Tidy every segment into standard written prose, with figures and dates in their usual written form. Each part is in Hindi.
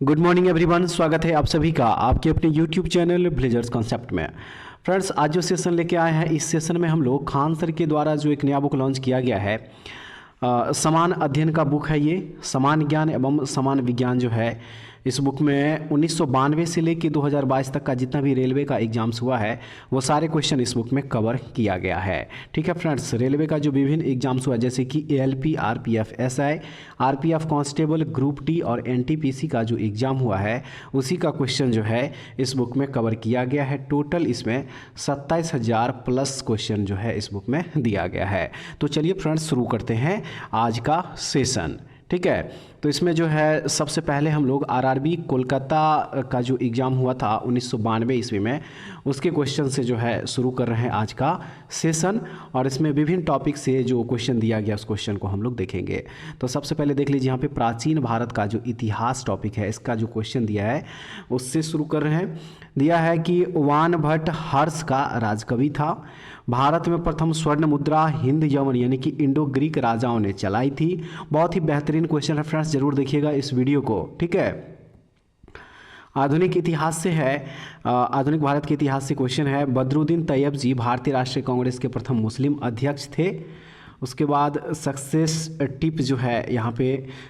गुड मॉर्निंग एवरीवन, स्वागत है आप सभी का आपके अपने यूट्यूब चैनल ब्लेजर्स कॉन्सेप्ट में। फ्रेंड्स, आज जो सेशन लेके आए हैं, इस सेशन में हम लोग खान सर के द्वारा जो एक नया बुक लॉन्च किया गया है, समान अध्ययन का बुक है। ये समान ज्ञान एवं समान विज्ञान जो है, इस बुक में 1992 से लेकर 2022 तक का जितना भी रेलवे का एग्जाम्स हुआ है वो सारे क्वेश्चन इस बुक में कवर किया गया है। ठीक है फ्रेंड्स, रेलवे का जो विभिन्न एग्जाम्स हुआ जैसे कि ALP, RPF, SI, RPF constable, group D और एनटीपीसी का जो एग्ज़ाम हुआ है उसी का क्वेश्चन जो है इस बुक में कवर किया गया है। टोटल इसमें 27,000 प्लस क्वेश्चन जो है इस बुक में दिया गया है। तो चलिए फ्रेंड्स, शुरू करते हैं आज का सेशन। ठीक है, तो इसमें जो है सबसे पहले हम लोग आरआरबी कोलकाता का जो एग्ज़ाम हुआ था 1992 ईस्वी में, उसके क्वेश्चन से जो है शुरू कर रहे हैं आज का सेशन। और इसमें विभिन्न टॉपिक से जो क्वेश्चन दिया गया उस क्वेश्चन को हम लोग देखेंगे। तो सबसे पहले देख लीजिए, यहाँ पे प्राचीन भारत का जो इतिहास टॉपिक है, इसका जो क्वेश्चन दिया है उससे शुरू कर रहे हैं। दिया है कि वानभट्ट हर्ष का राजकवि था। भारत में प्रथम स्वर्ण मुद्रा हिंद यवन यानी कि इंडो ग्रीक राजाओं ने चलाई थी। बहुत ही बेहतरीन क्वेश्चन है फ्रेंड्स, जरूर देखिएगा इस वीडियो को। ठीक है, आधुनिक इतिहास से है, आधुनिक भारत के इतिहास से क्वेश्चन है। बदरुद्दीन तैयब जी भारतीय राष्ट्रीय कांग्रेस के प्रथम मुस्लिम अध्यक्ष थे। उसके बाद सक्सेस टिप जो है यहाँ पे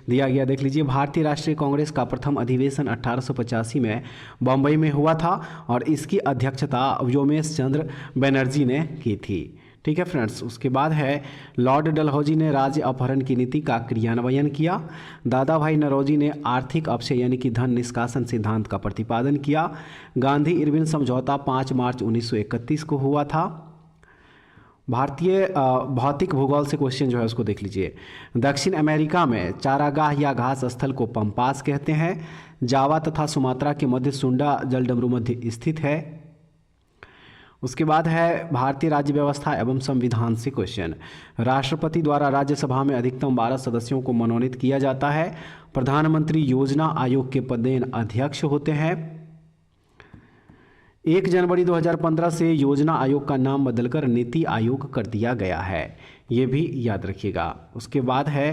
दिया गया, देख लीजिए। भारतीय राष्ट्रीय कांग्रेस का प्रथम अधिवेशन 1885 में बम्बई में हुआ था और इसकी अध्यक्षता व्योमेश चंद्र बनर्जी ने की थी। ठीक है फ्रेंड्स, उसके बाद है लॉर्ड डलहौजी ने राज्य अपहरण की नीति का क्रियान्वयन किया। दादा भाई नौरोजी ने आर्थिक अपक्षय यानी कि धन निष्कासन सिद्धांत का प्रतिपादन किया। गांधी इरविन समझौता 5 मार्च 1931 को हुआ था। भारतीय भौतिक भूगोल से क्वेश्चन जो है उसको देख लीजिए। दक्षिण अमेरिका में चारागाह या घास स्थल को पंपास कहते हैं। जावा तथा सुमात्रा के मध्य सुंडा जलडमरू मध्य स्थित है। उसके बाद है भारतीय राज्य व्यवस्था एवं संविधान से क्वेश्चन। राष्ट्रपति द्वारा राज्यसभा में अधिकतम 12 सदस्यों को मनोनीत किया जाता है। प्रधानमंत्री योजना आयोग के पदेन अध्यक्ष होते हैं। 1 जनवरी 2015 से योजना आयोग का नाम बदलकर नीति आयोग कर दिया गया है, ये भी याद रखिएगा। उसके बाद है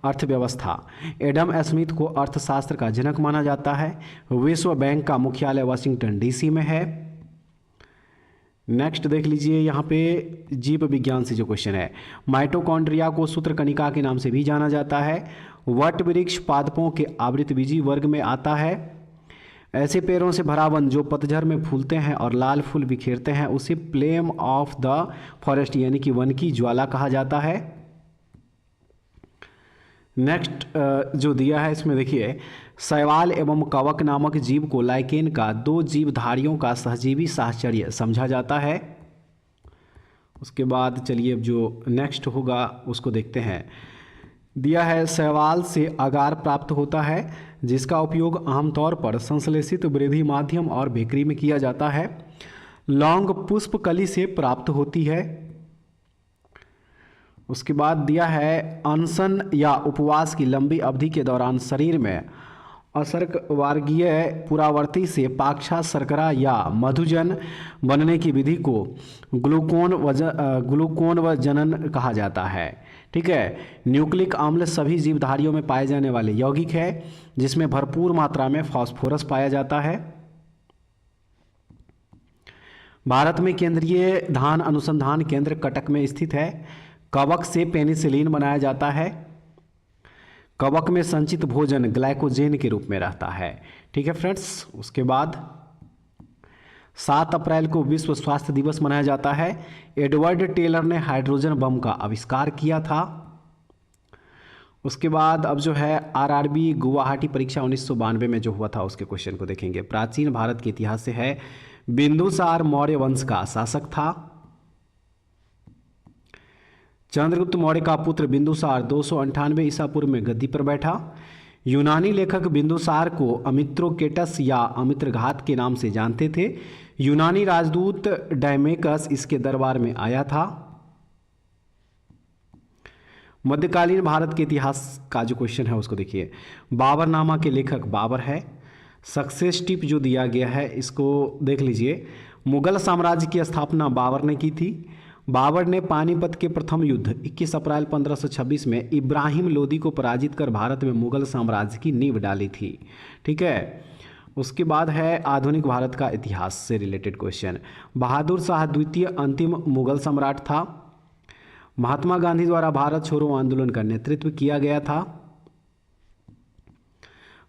अर्थव्यवस्था। एडम स्मिथ को अर्थशास्त्र का जनक माना जाता है। विश्व बैंक का मुख्यालय वाशिंगटन डीसी में है। नेक्स्ट देख लीजिए, यहाँ पे जीव विज्ञान से जो क्वेश्चन है। माइटोकॉन्ड्रिया को सूत्रकणिका के नाम से भी जाना जाता है। वट वृक्ष पादपों के आवृतबीजी वर्ग में आता है। ऐसे पेड़ों से भरा वन जो पतझड़ में फूलते हैं और लाल फूल बिखेरते हैं उसे फ्लेम ऑफ द फॉरेस्ट यानी कि वन की ज्वाला कहा जाता है। नेक्स्ट जो दिया है इसमें देखिए, शैवाल एवं कवक नामक जीव को लाइकेन का 2 जीवधारियों का सहजीवी साहचर्य समझा जाता है। उसके बाद चलिए अब जो नेक्स्ट होगा उसको देखते हैं। दिया है शैवाल से अगार प्राप्त होता है जिसका उपयोग आमतौर पर संश्लेषित वृद्धि माध्यम और बेकरी में किया जाता है। लौंग पुष्प कली से प्राप्त होती है। उसके बाद दिया है अनशन या उपवास की लंबी अवधि के दौरान शरीर में असर्कवर्गीय पुरावर्ती से पाक्षा शर्करा या मधुजन बनने की विधि को ग्लूकोन व जनन कहा जाता है। ठीक है, न्यूक्लिक अम्ल सभी जीवधारियों में पाए जाने वाले यौगिक है जिसमें भरपूर मात्रा में फास्फोरस पाया जाता है। भारत में केंद्रीय धान अनुसंधान केंद्र कटक में स्थित है। कवक से पेनिसिलिन बनाया जाता है। कवक में संचित भोजन ग्लाइकोजेन के रूप में रहता है। ठीक है फ्रेंड्स, उसके बाद 7 अप्रैल को विश्व स्वास्थ्य दिवस मनाया जाता है। एडवर्ड टेलर ने हाइड्रोजन बम का आविष्कार किया था। उसके बाद अब जो है आरआरबी गुवाहाटी परीक्षा 1992 में जो हुआ था उसके क्वेश्चन को देखेंगे। प्राचीन भारत के इतिहास से है। बिंदुसार मौर्य वंश का शासक था। चंद्रगुप्त मौर्य का पुत्र बिंदुसार 298 ईसा पूर्व में गद्दी पर बैठा। यूनानी लेखक बिंदुसार को अमित्रोकेटस या अमित्रघात के नाम से जानते थे। यूनानी राजदूत डायमेकस इसके दरबार में आया था। मध्यकालीन भारत के इतिहास का जो क्वेश्चन है उसको देखिए। बाबरनामा के लेखक बाबर है। सक्सेस टिप जो दिया गया है इसको देख लीजिए। मुगल साम्राज्य की स्थापना बाबर ने की थी। बाबर ने पानीपत के प्रथम युद्ध 21 अप्रैल 1526 में इब्राहिम लोदी को पराजित कर भारत में मुगल साम्राज्य की नींव डाली थी। ठीक है, उसके बाद है आधुनिक भारत का इतिहास से रिलेटेड क्वेश्चन। बहादुर शाह द्वितीय अंतिम मुगल सम्राट था। महात्मा गांधी द्वारा भारत छोड़ो आंदोलन का नेतृत्व किया गया था।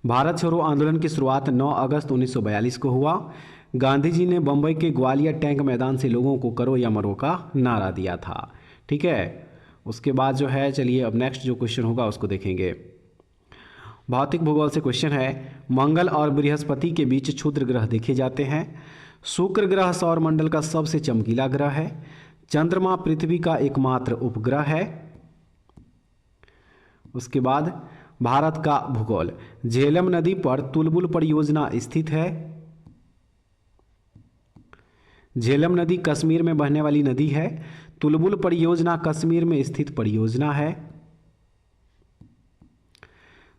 भारत छोड़ो आंदोलन की शुरुआत 9 अगस्त 1942 को हुआ। गांधी जी ने बंबई के ग्वालियर टैंक मैदान से लोगों को करो या मरो का नारा दिया था। ठीक है, उसके बाद जो है चलिए अब नेक्स्ट जो क्वेश्चन होगा उसको देखेंगे। भौतिक भूगोल से क्वेश्चन है, मंगल और बृहस्पति के बीच क्षुद्र ग्रह देखे जाते हैं। शुक्र ग्रह सौर मंडल का सबसे चमकीला ग्रह है। चंद्रमा पृथ्वी का एकमात्र उपग्रह है। उसके बाद भारत का भूगोल, झेलम नदी पर तुलबुल परियोजना स्थित है। झेलम नदी कश्मीर में बहने वाली नदी है। तुलबुल परियोजना कश्मीर में स्थित परियोजना है।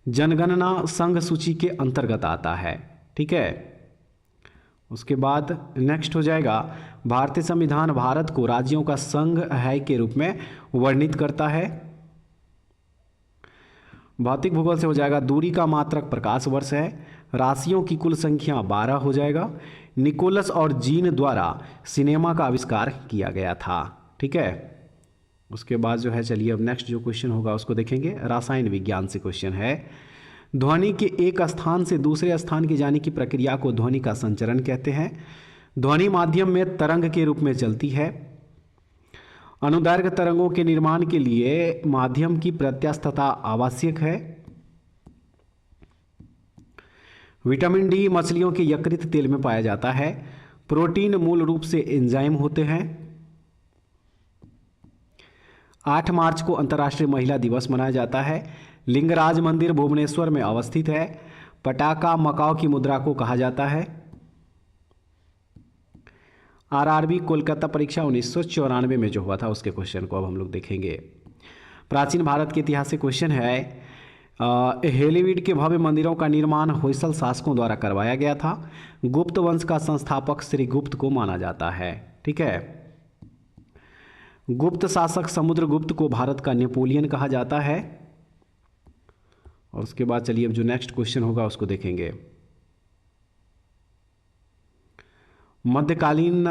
जनगणना संघ सूची के अंतर्गत आता है। ठीक है, उसके बाद नेक्स्ट हो जाएगा, भारतीय संविधान भारत को राज्यों का संघ है के रूप में वर्णित करता है। भौतिक भूगोल से हो जाएगा, दूरी का मात्रक प्रकाश वर्ष है। राशियों की कुल संख्या 12 हो जाएगा। निकोलस और जीन द्वारा सिनेमा का आविष्कार किया गया था। ठीक है, उसके बाद जो है चलिए अब नेक्स्ट जो क्वेश्चन होगा उसको देखेंगे। रसायन विज्ञान से क्वेश्चन है, ध्वनि के एक स्थान से दूसरे स्थान की जाने की प्रक्रिया को ध्वनि का संचरण कहते हैं। ध्वनि माध्यम में तरंग के रूप में चलती है। अनुदैर्घ्य तरंगों के निर्माण के लिए माध्यम की प्रत्यास्थता आवश्यक है। विटामिन डी मछलियों के यकृत तेल में पाया जाता है। प्रोटीन मूल रूप से एंजाइम होते हैं। 8 मार्च को अंतर्राष्ट्रीय महिला दिवस मनाया जाता है। लिंगराज मंदिर भुवनेश्वर में अवस्थित है। पटाका मकाओ की मुद्रा को कहा जाता है। आरआरबी कोलकाता परीक्षा 1994 में जो हुआ था उसके क्वेश्चन को अब हम लोग देखेंगे। प्राचीन भारत के इतिहास से क्वेश्चन है, हेलीवीड के भव्य मंदिरों का निर्माण होयसल शासकों द्वारा करवाया गया था। गुप्त वंश का संस्थापक श्री गुप्त को माना जाता है। ठीक है, गुप्त शासक समुद्रगुप्त को भारत का नेपोलियन कहा जाता है। और उसके बाद चलिए अब जो नेक्स्ट क्वेश्चन होगा उसको देखेंगे। मध्यकालीन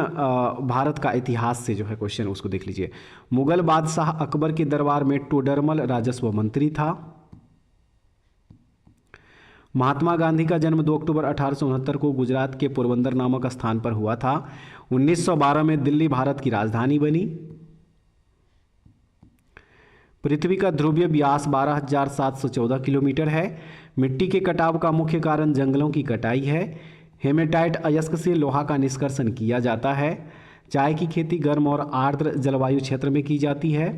भारत का इतिहास से जो है क्वेश्चन उसको देख लीजिए। मुगल बादशाह अकबर के दरबार में टोडरमल राजस्व मंत्री था। महात्मा गांधी का जन्म 2 अक्टूबर 1869 को गुजरात के पोरबंदर नामक स्थान पर हुआ था। 1912 में दिल्ली भारत की राजधानी बनी। पृथ्वी का ध्रुवीय व्यास 12,714 किलोमीटर है। मिट्टी के कटाव का मुख्य कारण जंगलों की कटाई है। हेमेटाइट अयस्क से लोहा का निष्कर्षण किया जाता है। चाय की खेती गर्म और आर्द्र जलवायु क्षेत्र में की जाती है।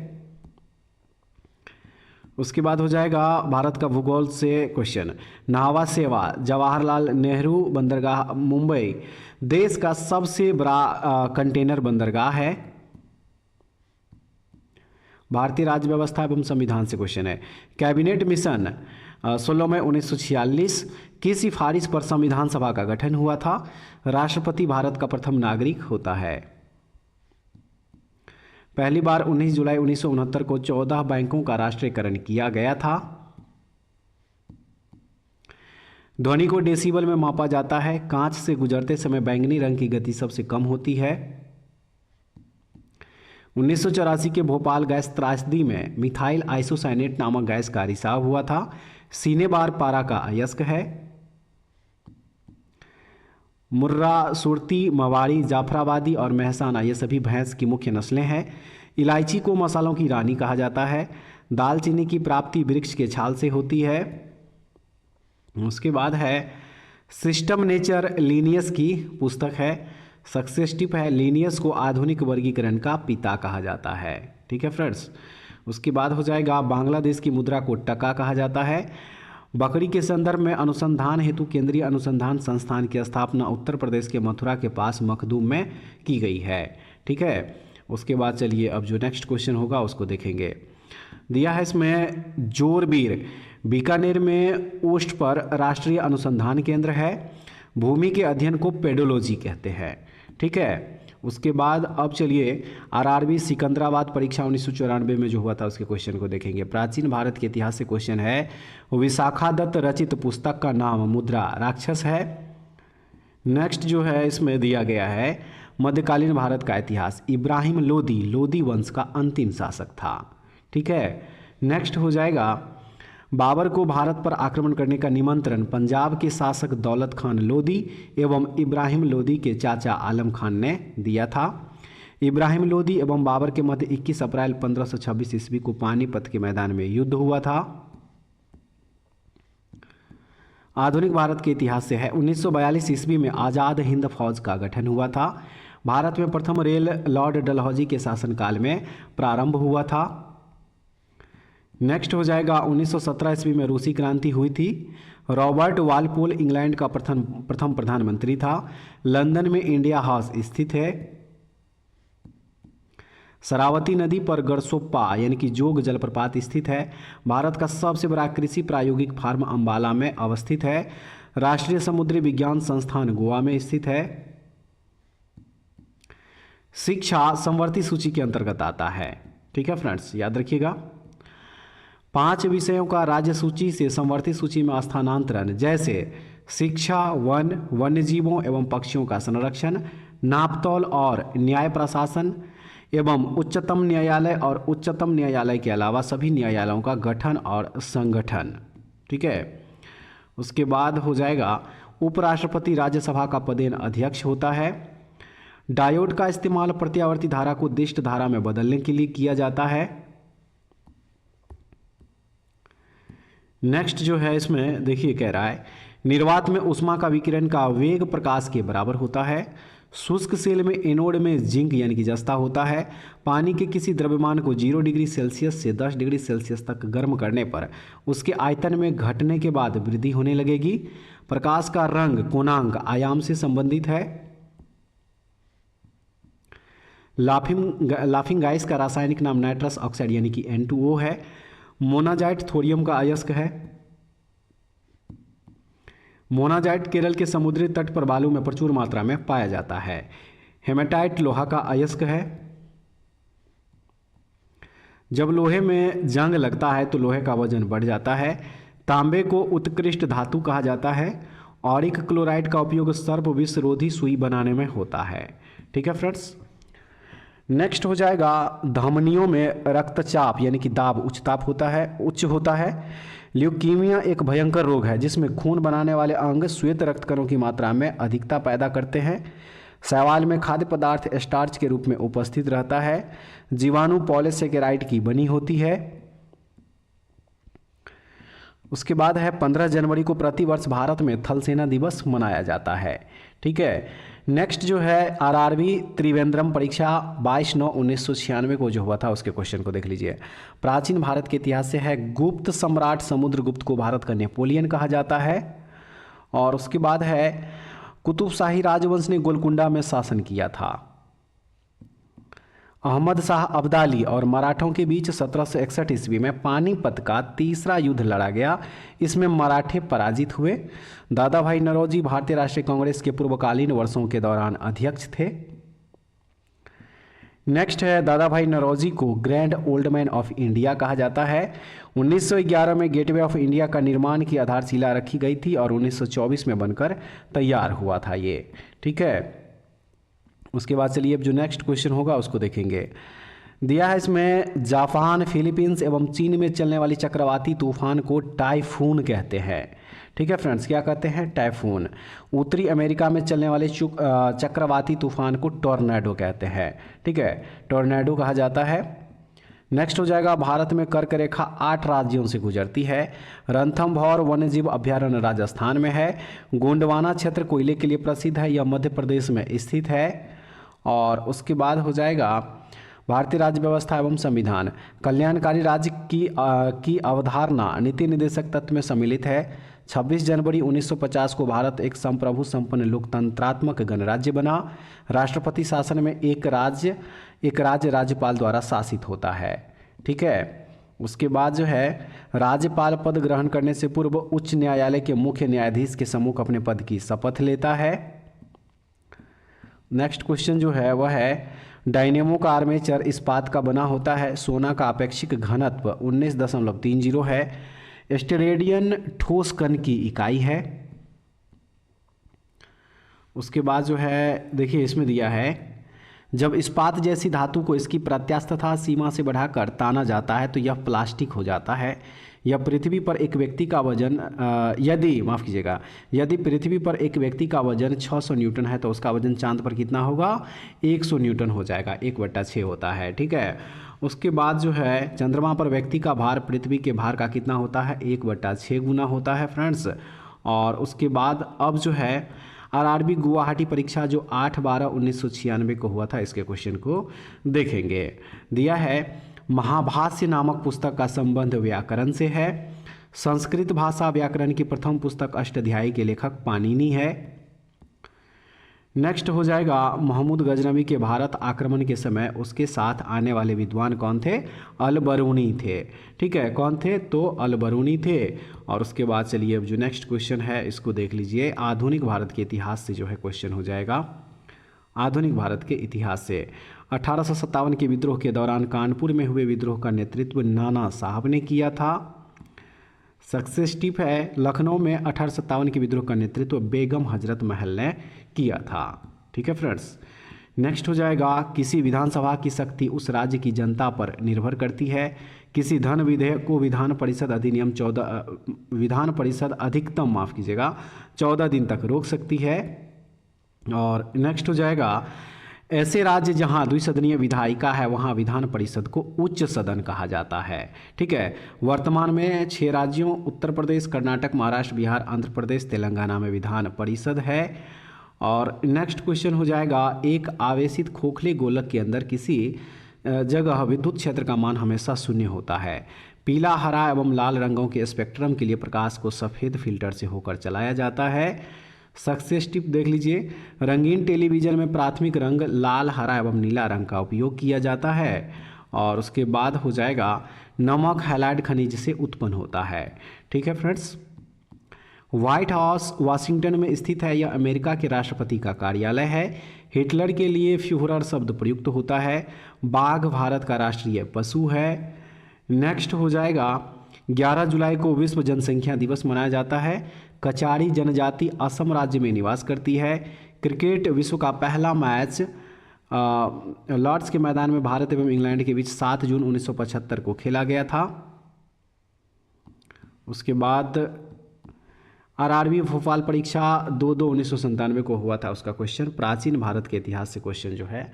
उसके बाद हो जाएगा भारत का भूगोल से क्वेश्चन, नावा सेवा जवाहरलाल नेहरू बंदरगाह मुंबई देश का सबसे बड़ा कंटेनर बंदरगाह है। भारतीय राज्य व्यवस्था एवं संविधान से क्वेश्चन है, कैबिनेट मिशन 16 मई 1946 की सिफारिश पर संविधान सभा का गठन हुआ था। राष्ट्रपति भारत का प्रथम नागरिक होता है। पहली बार 19 जुलाई 1969 को 14 बैंकों का राष्ट्रीयकरण किया गया था। ध्वनि को डेसिबल में मापा जाता है। कांच से गुजरते समय बैंगनी रंग की गति सबसे कम होती है। 1984 के भोपाल गैस त्रासदी में मिथाइल आइसोसाइनेट नामक गैस का रिसाव हुआ था। सीनेबार पारा का अयस्क है। मुर्रा, सुरती, मवाड़ी, जाफराबादी और महसाना ये सभी भैंस की मुख्य नस्लें हैं। इलायची को मसालों की रानी कहा जाता है। दालचीनी की प्राप्ति वृक्ष के छाल से होती है। उसके बाद है सिस्टम नेचर लिनियस की पुस्तक है। सक्सेस टिप है, लिनियस को आधुनिक वर्गीकरण का पिता कहा जाता है। ठीक है फ्रेंड्स, उसके बाद हो जाएगा बांग्लादेश की मुद्रा को टका कहा जाता है। बकरी के संदर्भ में अनुसंधान हेतु केंद्रीय अनुसंधान संस्थान की स्थापना उत्तर प्रदेश के मथुरा के पास मखदूम में की गई है। ठीक है, उसके बाद चलिए अब जो नेक्स्ट क्वेश्चन होगा उसको देखेंगे। दिया है इसमें, जोरबीर बीकानेर में ओस्ट पर राष्ट्रीय अनुसंधान केंद्र है। भूमि के अध्ययन को पेडोलॉजी कहते हैं। ठीक है, उसके बाद अब चलिए आरआरबी सिकंदराबाद परीक्षा 1994 में जो हुआ था उसके क्वेश्चन को देखेंगे। प्राचीन भारत के इतिहास से क्वेश्चन है, विशाखा दत्त रचित पुस्तक का नाम मुद्रा राक्षस है। नेक्स्ट जो है इसमें दिया गया है मध्यकालीन भारत का इतिहास, इब्राहिम लोदी लोदी वंश का अंतिम शासक था। ठीक है, नेक्स्ट हो जाएगा बाबर को भारत पर आक्रमण करने का निमंत्रण पंजाब के शासक दौलत खान लोदी एवं इब्राहिम लोदी के चाचा आलम खान ने दिया था। इब्राहिम लोदी एवं बाबर के मध्य 21 अप्रैल 1526 ईस्वी को पानीपत के मैदान में युद्ध हुआ था। आधुनिक भारत के इतिहास से है, 1942 ईस्वी में आज़ाद हिंद फौज का गठन हुआ था। भारत में प्रथम रेल लॉर्ड डलहौजी के शासनकाल में प्रारंभ हुआ था। नेक्स्ट हो जाएगा 1917 ईस्वी में रूसी क्रांति हुई थी। रॉबर्ट वालपोल इंग्लैंड का प्रथम प्रधानमंत्री था। लंदन में इंडिया हाउस स्थित है। शरावती नदी पर गरसोप्पा यानी कि जोग जलप्रपात स्थित है। भारत का सबसे बड़ा कृषि प्रायोगिक फार्म अंबाला में अवस्थित है। राष्ट्रीय समुद्री विज्ञान संस्थान गोवा में स्थित है। शिक्षा समवर्ती सूची के अंतर्गत आता है। ठीक है फ्रेंड्स, याद रखिएगा। 5 विषयों का राज्य सूची से समवर्ती सूची में स्थानांतरण, जैसे शिक्षा, वन, वन्यजीवों एवं पक्षियों का संरक्षण, नापतौल और न्याय प्रशासन एवं उच्चतम न्यायालय और उच्चतम न्यायालय के अलावा सभी न्यायालयों का गठन और संगठन। ठीक है, उसके बाद हो जाएगा उपराष्ट्रपति राज्यसभा का पदेन अध्यक्ष होता है। डायोड का इस्तेमाल प्रत्यावर्ती धारा को दिष्ट धारा में बदलने के लिए किया जाता है। नेक्स्ट जो है इसमें देखिए कह रहा है, निर्वात में ऊष्मा का विकिरण का वेग प्रकाश के बराबर होता है। शुष्क सेल में एनोड में जिंक यानी कि जस्ता होता है। पानी के किसी द्रव्यमान को 0 डिग्री सेल्सियस से 10 डिग्री सेल्सियस तक गर्म करने पर उसके आयतन में घटने के बाद वृद्धि होने लगेगी। प्रकाश का रंग कोणांक आयाम से संबंधित है। लाफिंग गैस का रासायनिक नाम नाइट्रस ऑक्साइड यानी कि N2O है। मोनाजाइट थोरियम का अयस्क है। मोनाजाइट केरल के समुद्री तट पर बालू में प्रचुर मात्रा में पाया जाता है। हेमेटाइट लोहा का अयस्क है। जब लोहे में जंग लगता है तो लोहे का वजन बढ़ जाता है। तांबे को उत्कृष्ट धातु कहा जाता है। ऑरिक क्लोराइड का उपयोग सर्प विषरोधी सुई बनाने में होता है। ठीक है फ्रेंड्स, नेक्स्ट हो जाएगा धमनियों में रक्तचाप यानी कि दाब उच्च होता है। ल्यूकीमिया एक भयंकर रोग है जिसमें खून बनाने वाले अंग श्वेत रक्तकणों की मात्रा में अधिकता पैदा करते हैं। शैवाल में खाद्य पदार्थ स्टार्च के रूप में उपस्थित रहता है। जीवाणु पॉलीसेकेराइड की बनी होती है। उसके बाद है 15 जनवरी को प्रतिवर्ष भारत में थल सेना दिवस मनाया जाता है। ठीक है, नेक्स्ट जो है आरआरबी त्रिवेंद्रम परीक्षा 22/9/1996 को जो हुआ था उसके क्वेश्चन को देख लीजिए। प्राचीन भारत के इतिहास से है, गुप्त सम्राट समुद्रगुप्त को भारत का नेपोलियन कहा जाता है। और उसके बाद है कुतुबशाही राजवंश ने गोलकुंडा में शासन किया था। अहमद शाह अब्दाली और मराठों के बीच 1761 ईस्वी में पानीपत का तीसरा युद्ध लड़ा गया। इसमें मराठे पराजित हुए। दादा भाई नौरोजी भारतीय राष्ट्रीय कांग्रेस के पूर्वकालीन वर्षों के दौरान अध्यक्ष थे। नेक्स्ट है दादा भाई नौरोजी को grand old man of India कहा जाता है। 1911 में गेटवे ऑफ इंडिया का निर्माण की आधारशिला रखी गई थी और 1924 में बनकर तैयार हुआ था ये। ठीक है, उसके बाद चलिए अब जो नेक्स्ट क्वेश्चन होगा उसको देखेंगे। दिया है इसमें, जापान, फिलीपींस एवं चीन में चलने वाली चक्रवाती तूफान को टाइफून कहते हैं। ठीक है फ्रेंड्स, क्या कहते हैं? टाइफून। उत्तरी अमेरिका में चलने वाले चक्रवाती तूफान को टॉर्नेडो कहते हैं। ठीक है, टॉर्नेडो कहा जाता है। नेक्स्ट हो जाएगा, भारत में कर्क रेखा 8 राज्यों से गुजरती है। रणथंभौर वन्यजीव अभ्यारण्य राजस्थान में है। गोंडवाना क्षेत्र कोयले के लिए प्रसिद्ध है, यह मध्य प्रदेश में स्थित है। और उसके बाद हो जाएगा भारतीय राज्य व्यवस्था एवं संविधान। कल्याणकारी राज्य की अवधारणा नीति निर्देशक तत्व में सम्मिलित है। 26 जनवरी 1950 को भारत एक संप्रभु संपन्न लोकतंत्रात्मक गणराज्य बना। राष्ट्रपति शासन में एक राज्य राज्यपाल द्वारा शासित होता है। ठीक है, उसके बाद जो है राज्यपाल पद ग्रहण करने से पूर्व उच्च न्यायालय के मुख्य न्यायाधीश के सम्मुख अपने पद की शपथ लेता है। नेक्स्ट क्वेश्चन जो है वह है डायनेमो का आर्मेचर इस्पात का बना होता है, सोना का अपेक्षिक घनत्व 19.30 है, स्टेरेडियन ठोस कण की इकाई है। उसके बाद जो है देखिए इसमें दिया है जब इस्पात जैसी धातु को इसकी प्रत्यास्थता सीमा से बढ़ाकर ताना जाता है तो यह प्लास्टिक हो जाता है। यह पृथ्वी पर एक व्यक्ति का वजन यदि पृथ्वी पर एक व्यक्ति का वजन 600 न्यूटन है तो उसका वजन चांद पर कितना होगा, 100 न्यूटन हो जाएगा, 1/6 होता है। ठीक है। उसके बाद जो है चंद्रमा पर व्यक्ति का भार पृथ्वी के भार का कितना होता है, 1/6 गुना होता है फ्रेंड्स। और उसके बाद अब जो है आरआरबी गुवाहाटी परीक्षा जो 8/12/1996 को हुआ था, इसके क्वेश्चन को देखेंगे। दिया है महाभाष्य नामक पुस्तक का संबंध व्याकरण से है। संस्कृत भाषा व्याकरण की प्रथम पुस्तक अष्टाध्यायी के लेखक पाणिनि है। नेक्स्ट हो जाएगा महमूद गजनवी के भारत आक्रमण के समय उसके साथ आने वाले विद्वान कौन थे, अल-बरूनी थे। ठीक है, कौन थे तो अल-बरूनी थे। और उसके बाद चलिए अब जो नेक्स्ट क्वेश्चन है इसको देख लीजिए। आधुनिक भारत के इतिहास से जो है क्वेश्चन हो जाएगा। आधुनिक भारत के इतिहास से 1857 के विद्रोह के दौरान कानपुर में हुए विद्रोह का नेतृत्व नाना साहब ने किया था। सक्सेस टिप है लखनऊ में 1857 के विद्रोह का नेतृत्व बेगम हजरत महल ने किया था। ठीक है फ्रेंड्स। नेक्स्ट हो जाएगा किसी विधानसभा की शक्ति उस राज्य की जनता पर निर्भर करती है। किसी धन विधेयक को विधान परिषद अधिकतम 14 दिन तक रोक सकती है। और नेक्स्ट हो जाएगा ऐसे राज्य जहां द्विसदनीय विधायिका है वहां विधान परिषद को उच्च सदन कहा जाता है। ठीक है। वर्तमान में 6 राज्यों उत्तर प्रदेश, कर्नाटक, महाराष्ट्र, बिहार, आंध्र प्रदेश, तेलंगाना में विधान परिषद है। और नेक्स्ट क्वेश्चन हो जाएगा एक आवेशित खोखले गोलक के अंदर किसी जगह विद्युत क्षेत्र का मान हमेशा 0 होता है। पीला, हरा एवं लाल रंगों के स्पेक्ट्रम के लिए प्रकाश को सफ़ेद फिल्टर से होकर चलाया जाता है। सक्सेस टिप देख लीजिए। रंगीन टेलीविज़न में प्राथमिक रंग लाल, हरा एवं नीला रंग का उपयोग किया जाता है। और उसके बाद हो जाएगा नमक हैलाइड खनिज से उत्पन्न होता है। ठीक है फ्रेंड्स। व्हाइट हाउस वाशिंगटन में स्थित है। यह अमेरिका के राष्ट्रपति का कार्यालय है। हिटलर के लिए फ्यूहरर शब्द प्रयुक्त होता है। बाघ भारत का राष्ट्रीय पशु है। नेक्स्ट हो जाएगा 11 जुलाई को विश्व जनसंख्या दिवस मनाया जाता है। कचारी जनजाति असम राज्य में निवास करती है। क्रिकेट विश्व का पहला मैच लॉर्ड्स के मैदान में भारत एवं इंग्लैंड के बीच 7 जून 1975 को खेला गया था। उसके बाद आरआरबी भोपाल परीक्षा 2/2/1997 को हुआ था, उसका क्वेश्चन प्राचीन भारत के इतिहास से क्वेश्चन जो है।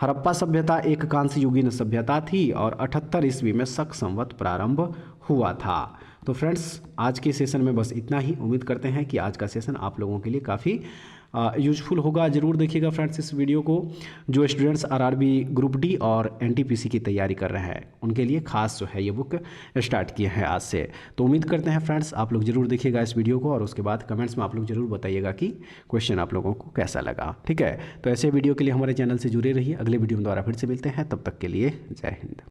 हड़प्पा सभ्यता एक कांस्य युगीन सभ्यता थी और 78 ईस्वी में शक संवत प्रारंभ हुआ था। तो फ्रेंड्स आज के सेशन में बस इतना ही। उम्मीद करते हैं कि आज का सेशन आप लोगों के लिए काफ़ी यूजफुल होगा। ज़रूर देखिएगा फ्रेंड्स इस वीडियो को। जो स्टूडेंट्स आरआरबी ग्रुप डी और एनटीपीसी की तैयारी कर रहे हैं उनके लिए खास जो है ये बुक स्टार्ट किए हैं आज से। तो उम्मीद करते हैं फ्रेंड्स आप लोग ज़रूर देखिएगा इस वीडियो को और उसके बाद कमेंट्स में आप लोग ज़रूर बताइएगा कि क्वेश्चन आप लोगों को कैसा लगा। ठीक है। तो ऐसे वीडियो के लिए हमारे चैनल से जुड़े रहिए। अगले वीडियो में दोबारा फिर से मिलते हैं। तब तक के लिए जय हिंद।